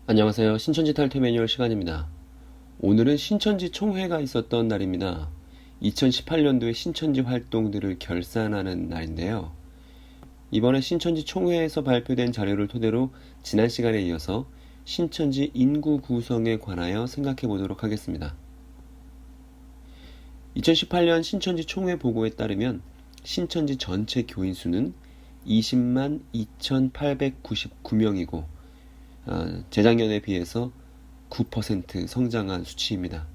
안녕하세요. 신천지 탈퇴 매뉴얼 시간입니다. 오늘은 신천지 총회가 있었던 날입니다. 2018년도의 신천지 활동들을 결산하는 날인데요. 이번에 신천지 총회에서 발표된 자료를 토대로 지난 시간에 이어서 신천지 인구 구성에 관하여 생각해 보도록 하겠습니다. 2018년 신천지 총회 보고에 따르면 신천지 전체 교인 수는 20만 2,899명이고 재작년에 비해서 9% 성장한 수치입니다.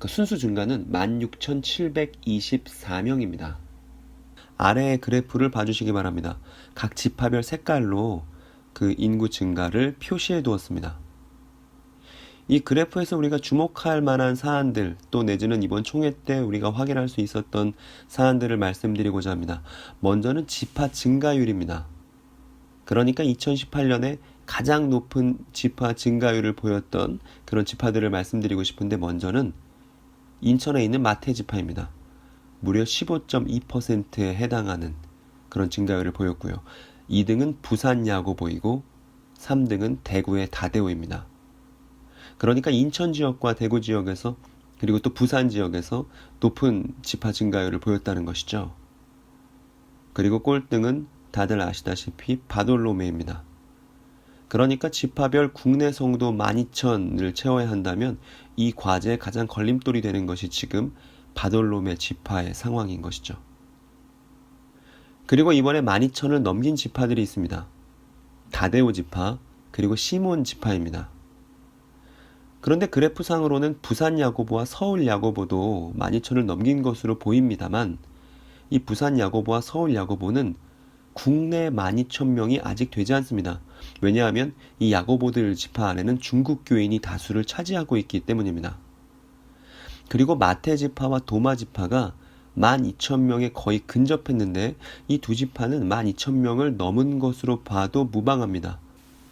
순수 증가는 16,724명입니다. 아래의 그래프를 봐주시기 바랍니다. 각 지파별 색깔로 그 인구 증가를 표시해 두었습니다. 이 그래프에서 우리가 주목할 만한 사안들 또 내지는 이번 총회 때 우리가 확인할 수 있었던 사안들을 말씀드리고자 합니다. 먼저는 지파 증가율입니다. 그러니까 2018년에 가장 높은 지파 증가율을 보였던 그런 지파들을 말씀드리고 싶은데, 먼저는 인천에 있는 마태지파입니다. 무려 15.2%에 해당하는 그런 증가율을 보였고요. 2등은 부산야고보이고 3등은 대구의 다대오입니다. 그러니까 인천 지역과 대구 지역에서 그리고 또 부산 지역에서 높은 지파 증가율을 보였다는 것이죠. 그리고 꼴등은 다들 아시다시피 바돌로메입니다. 그러니까 지파별 국내 성도 12,000을 채워야 한다면 이 과제에 가장 걸림돌이 되는 것이 지금 바돌로메 지파의 상황인 것이죠. 그리고 이번에 12,000을 넘긴 지파들이 있습니다. 다데오 지파 그리고 시몬 지파입니다. 그런데 그래프상으로는 부산 야고보와 서울 야고보도 12,000을 넘긴 것으로 보입니다만, 이 부산 야고보와 서울 야고보는 국내 12,000명이 아직 되지 않습니다. 왜냐하면 이 야고보들 지파 안에는 중국 교인이 다수를 차지하고 있기 때문입니다. 그리고 마태 지파와 도마 지파가 12,000명에 거의 근접했는데 이 두 지파는 12,000명을 넘은 것으로 봐도 무방합니다.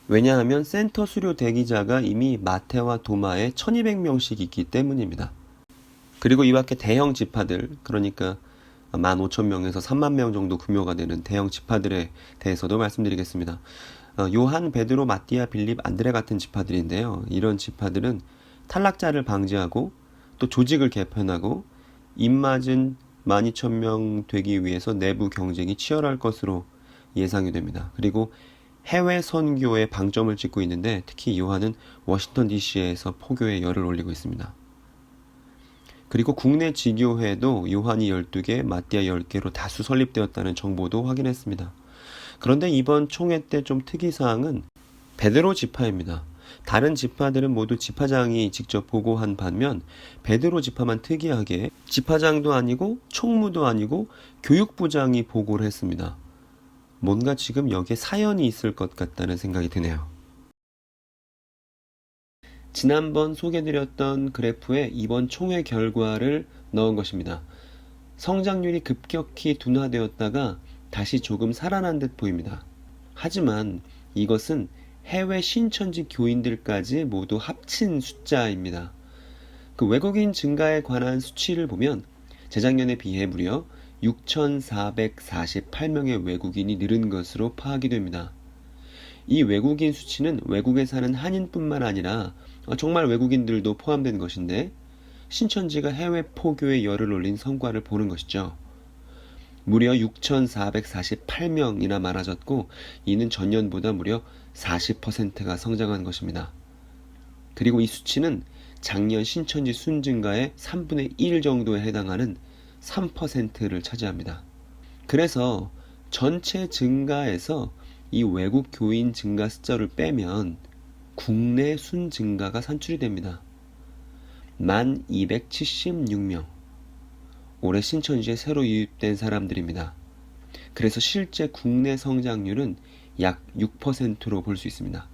왜냐하면 센터 수료 대기자가 이미 마태와 도마에 1200명씩 있기 때문입니다. 그리고 이 밖에 대형 지파들, 그러니까 15,000명에서 3만 명 정도 규모가 되는 대형 지파들에 대해서도 말씀드리겠습니다. 요한, 베드로, 마띠아, 빌립, 안드레 같은 지파들인데요. 이런 지파들은 탈락자를 방지하고 또 조직을 개편하고 입맞은 12,000명 되기 위해서 내부 경쟁이 치열할 것으로 예상이 됩니다. 그리고 해외 선교에 방점을 찍고 있는데, 특히 요한은 워싱턴 DC에서 포교에 열을 올리고 있습니다. 그리고 국내 지교회도 요한이 12개, 마띠아 10개로 다수 설립되었다는 정보도 확인했습니다. 그런데 이번 총회 때 좀 특이사항은 베드로 지파입니다. 다른 지파들은 모두 지파장이 직접 보고한 반면 베드로 지파만 특이하게 지파장도 아니고 총무도 아니고 교육부장이 보고를 했습니다. 뭔가 지금 여기에 사연이 있을 것 같다는 생각이 드네요. 지난번 소개드렸던 그래프에 이번 총회 결과를 넣은 것입니다. 성장률이 급격히 둔화되었다가 다시 조금 살아난 듯 보입니다. 하지만 이것은 해외 신천지 교인들까지 모두 합친 숫자입니다. 그 외국인 증가에 관한 수치를 보면 재작년에 비해 무려 6,448명의 외국인이 늘은 것으로 파악이 됩니다. 이 외국인 수치는 외국에 사는 한인뿐만 아니라 정말 외국인들도 포함된 것인데, 신천지가 해외 포교에 열을 올린 성과를 보는 것이죠. 무려 6,448명이나 많아졌고, 이는 전년보다 무려 40%가 성장한 것입니다. 그리고 이 수치는 작년 신천지 순증가의 3분의 1 정도에 해당하는 3%를 차지합니다. 그래서 전체 증가에서 이 외국 교인 증가 숫자를 빼면 국내 순 증가가 산출이 됩니다. 1276명. 올해 신천지에 새로 유입된 사람들입니다. 그래서 실제 국내 성장률은 약 6%로 볼 수 있습니다.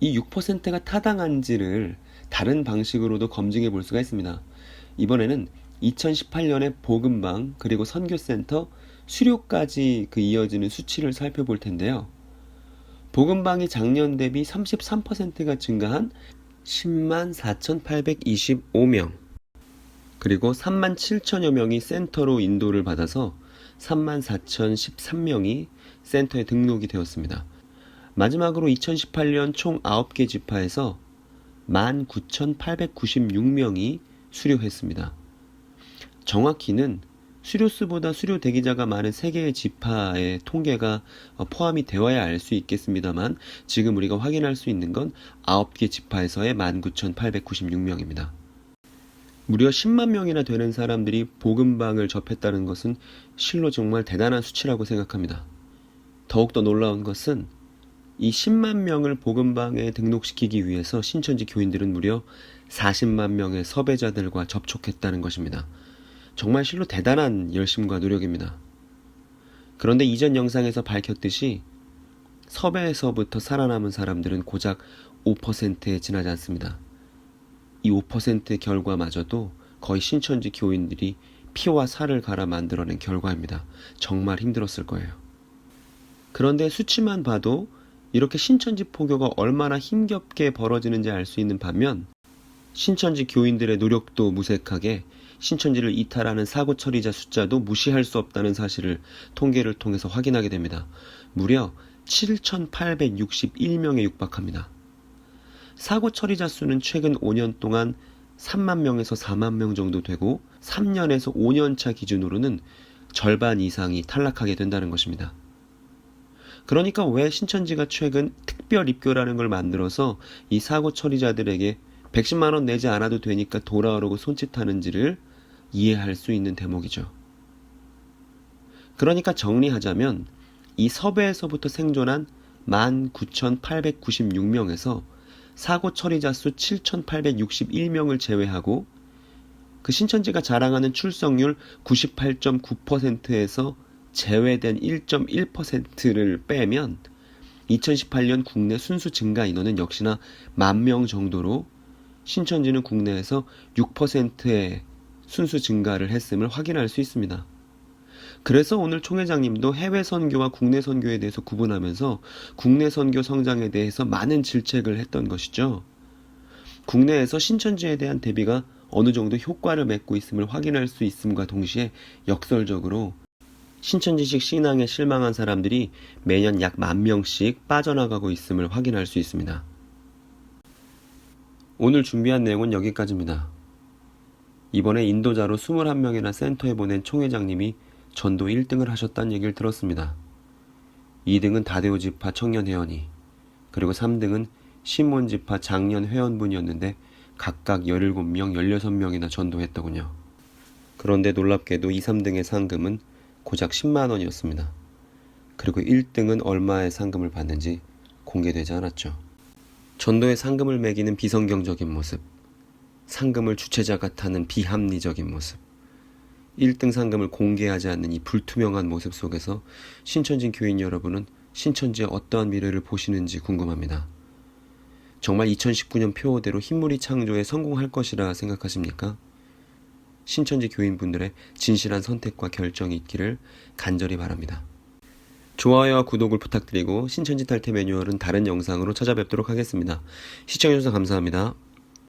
이 6%가 타당한지를 다른 방식으로도 검증해 볼 수가 있습니다. 이번에는 2018년에 복음방 그리고 선교센터 수료까지 이어지는 수치를 살펴볼 텐데요. 복음방이 작년 대비 33%가 증가한 10만 4,825명, 그리고 3만 7천여 명이 센터로 인도를 받아서 3만 4,013명이 센터에 등록이 되었습니다. 마지막으로 2018년 총 9개 지파에서 19,896명이 수료했습니다. 정확히는 수료수보다 수료 대기자가 많은 3개의 지파의 통계가 포함이 되어야 알 수 있겠습니다만 지금 우리가 확인할 수 있는 건 9개 지파에서의 19,896명입니다. 무려 10만 명이나 되는 사람들이 복음방을 접했다는 것은 실로 정말 대단한 수치라고 생각합니다. 더욱더 놀라운 것은 이 10만 명을 복음방에 등록시키기 위해서 신천지 교인들은 무려 40만 명의 섭외자들과 접촉했다는 것입니다. 정말 실로 대단한 열심과 노력입니다. 그런데 이전 영상에서 밝혔듯이 섭외에서부터 살아남은 사람들은 고작 5%에 지나지 않습니다. 이 5%의 결과마저도 거의 신천지 교인들이 피와 살을 갈아 만들어낸 결과입니다. 정말 힘들었을 거예요. 그런데 수치만 봐도 이렇게 신천지 포교가 얼마나 힘겹게 벌어지는지 알 수 있는 반면 신천지 교인들의 노력도 무색하게 신천지를 이탈하는 사고 처리자 숫자도 무시할 수 없다는 사실을 통계를 통해서 확인하게 됩니다. 무려 7,861명에 육박합니다. 사고 처리자 수는 최근 5년 동안 3만 명에서 4만 명 정도 되고 3년에서 5년 차 기준으로는 절반 이상이 탈락하게 된다는 것입니다. 그러니까 왜 신천지가 최근 특별 입교라는 걸 만들어서 이 사고 처리자들에게 110만 원 내지 않아도 되니까 돌아오라고 손짓하는지를 이해할 수 있는 대목이죠. 그러니까 정리하자면 이 섭외에서부터 생존한 19,896명에서 사고 처리자 수 7,861명을 제외하고 그 신천지가 자랑하는 출석률 98.9%에서 제외된 1.1%를 빼면 2018년 국내 순수 증가 인원은 역시나 10,000명 정도로 신천지는 국내에서 6%의 순수 증가를 했음을 확인할 수 있습니다. 그래서 오늘 총회장님도 해외 선교와 국내 선교에 대해서 구분하면서 국내 선교 성장에 대해서 많은 질책을 했던 것이죠. 국내에서 신천지에 대한 대비가 어느 정도 효과를 맺고 있음을 확인할 수 있음과 동시에 역설적으로 신천지식 신앙에 실망한 사람들이 매년 약 10,000명씩 빠져나가고 있음을 확인할 수 있습니다. 오늘 준비한 내용은 여기까지입니다. 이번에 인도자로 21명이나 센터에 보낸 총회장님이 전도 1등을 하셨다는 얘기를 들었습니다. 2등은 다데오 지파 청년 회원이, 그리고 3등은 시몬 지파 장년 회원분이었는데 각각 17명, 16명이나 전도했더군요. 그런데 놀랍게도 2, 3등의 상금은 고작 10만 원이었습니다. 그리고 1등은 얼마의 상금을 받는지 공개되지 않았죠. 전도의 상금을 매기는 비성경적인 모습, 상금을 주체자가 타는 비합리적인 모습, 1등 상금을 공개하지 않는 이 불투명한 모습 속에서 신천지 교인 여러분은 신천지의 어떠한 미래를 보시는지 궁금합니다. 정말 2019년 표어대로 흰물이 창조에 성공할 것이라 생각하십니까? 신천지 교인분들의 진실한 선택과 결정이 있기를 간절히 바랍니다. 좋아요와 구독을 부탁드리고 신천지 탈퇴 매뉴얼은 다른 영상으로 찾아뵙도록 하겠습니다. 시청해주셔서 감사합니다.